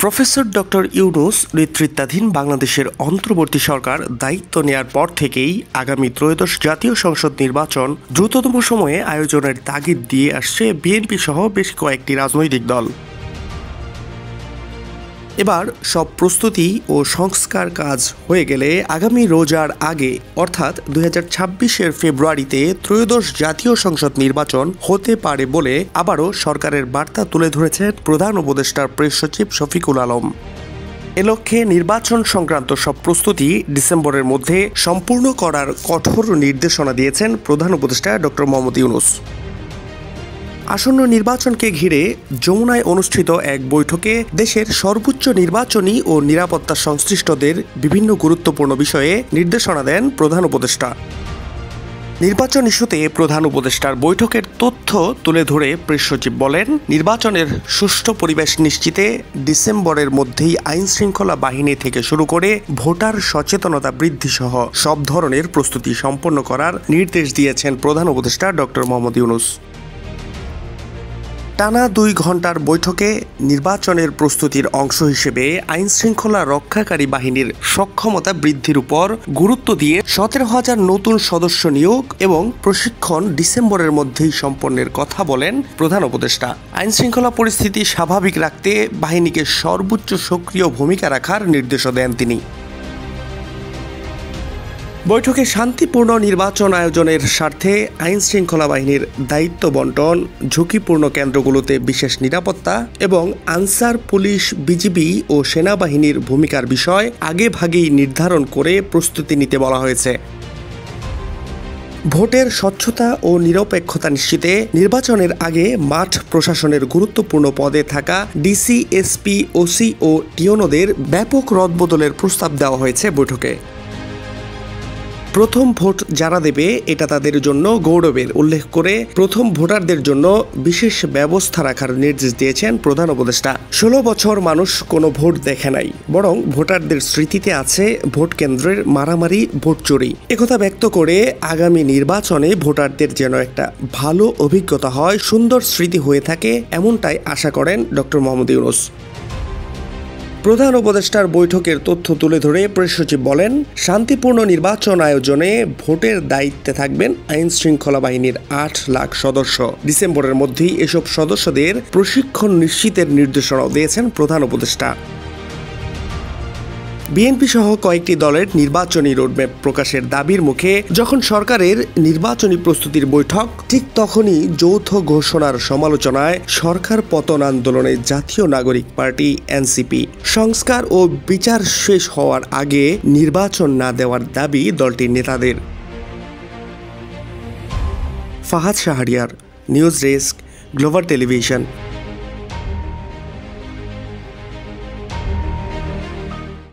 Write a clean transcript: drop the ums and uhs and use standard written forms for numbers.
Professor doctor Yunus নেতৃত্বাধীন বাংলাদেশের অন্তর্বর্তী সরকার দায়িত্ব নেয়ার পর থেকেই আগামী ত্রয়োদশ জাতীয় সংসদ নির্বাচন দ্রুততম সময়ে আয়োজনের তাগিদ দিয়ে আসছে বিএনপি সহ বেশ কয়েকটি রাজনৈতিক দল। এবার সব প্রস্তুতি ও সংস্কার কাজ হয়ে গেলে আগামী রোজার আগে অর্থাৎ 2026-এর ফেব্রুয়ারিতে ত্রয়োদশ জাতীয় সংসদ নির্বাচন হতে পারে বলে আবারও সরকারের বার্তা তুলে ধরেছেন প্রধান উপদেষ্টার প্রেস সচিব শফিকুল আলম। এ লক্ষ্যে নির্বাচন সংক্রান্ত সব প্রস্তুতি ডিসেম্বরের মধ্যে সম্পূর্ণ করার কঠোর নির্দেশনা দিয়েছেন প্রধান উপদেষ্টা ডক্টর মোহাম্মদ ইউনূস। আসন্ন নির্বাচনকে ঘিরে যমুনায় অনুষ্ঠিত এক বৈঠকে দেশের সর্বোচ্চ নির্বাচনী ও নিরাপত্তা সংশ্লিষ্টদের বিভিন্ন গুরুত্বপূর্ণ বিষয়ে নির্দেশনা দেন প্রধান উপদেষ্টা। নির্বাচন ইস্যুতে প্রধান উপদেষ্টার বৈঠকের তথ্য তুলে ধরে প্রেস সচিব বলেন, নির্বাচনের সুষ্ঠু পরিবেশ নিশ্চিতে ডিসেম্বরের মধ্যেই আইনশৃঙ্খলা বাহিনী থেকে শুরু করে ভোটার সচেতনতা বৃদ্ধি সহ সব ধরনের প্রস্তুতি সম্পন্ন করার নির্দেশ দিয়েছেন প্রধান উপদেষ্টা ডক্টর মোহাম্মদ ইউনূস। টানা 2 ঘন্টার বৈঠকে নির্বাচনের প্রস্তুতির অংশ হিসেবে আইনশৃঙ্খলা রক্ষাকারী বাহিনীর সক্ষমতা বৃদ্ধির উপর গুরুত্ব দিয়ে 17,000 নতুন সদস্য নিয়োগ এবং প্রশিক্ষণ ডিসেম্বরের মধ্যেই সম্পন্নের কথা বলেন প্রধান উপদেষ্টা। আইনশৃঙ্খলা পরিস্থিতি স্বাভাবিক রাখতে বাহিনীকে সর্বোচ্চ সক্রিয় ভূমিকা রাখার নির্দেশও দেন তিনি। বৈঠকে শান্তিপূর্ণ নির্বাচন আয়োজনের স্বার্থে আইনশৃঙ্খলা বাহিনীর দায়িত্ব বন্টন, ঝুঁকিপূর্ণ কেন্দ্রগুলোতে বিশেষ নিরাপত্তা এবং আনসার পুলিশ, বিজিবি ও সেনাবাহিনীর ভূমিকার বিষয় আগেভাগেই নির্ধারণ করে প্রস্তুতি নিতে বলা হয়েছে। ভোটের স্বচ্ছতা ও নিরপেক্ষতা নিশ্চিতে নির্বাচনের আগে মাঠ প্রশাসনের গুরুত্বপূর্ণ পদে থাকা ডিসি, এসপি, ওসি ও টিওনোদের ব্যাপক রদবদলের প্রস্তাব দেওয়া হয়েছে বৈঠকে। প্রথম ভোট যারা দেবে এটা তাদের জন্য গৌরবের উল্লেখ করে প্রথম ভোটারদের জন্য বিশেষ ব্যবস্থা রাখার নির্দেশ দিয়েছেন প্রধান উপদেষ্টা। 16 বছর মানুষ কোনো ভোট দেখে নাই, বরং ভোটারদের স্মৃতিতে আছে ভোট কেন্দ্রের মারামারি, ভোট চুরি। একথা ব্যক্ত করে আগামী নির্বাচনে ভোটারদের যেন একটা ভালো অভিজ্ঞতা হয়, সুন্দর স্মৃতি হয়ে থাকে, এমনটাই আশা করেন ডক্টর মোহাম্মদ ইউনূস। প্রধান উপদেষ্টার বৈঠকের তথ্য তুলে ধরে প্রেস সচিব বলেন, শান্তিপূর্ণ নির্বাচন আয়োজনে ভোটের দায়িত্বে থাকবেন আইন শৃঙ্খলা বাহিনীর 8 লাখ সদস্য। ডিসেম্বরের মধ্যেই এসব সদস্যদের প্রশিক্ষণ নিশ্চিতের নির্দেশনাও দিয়েছেন প্রধান উপদেষ্টা। বিএনপি সহ কয়েকটি দলের নির্বাচনী রোডম্যাপ প্রকাশের দাবির মুখে যখন সরকারের নির্বাচনী প্রস্তুতির বৈঠক, ঠিক তখনই যৌথ ঘোষণার সমালোচনায় সরকার পতন আন্দোলনে জাতীয় নাগরিক পার্টি এনসিপি সংস্কার ও বিচার শেষ হওয়ার আগে নির্বাচন না দেওয়ার দাবি দলটির নেতাদের। Fahad Shahriar, news desk, global television.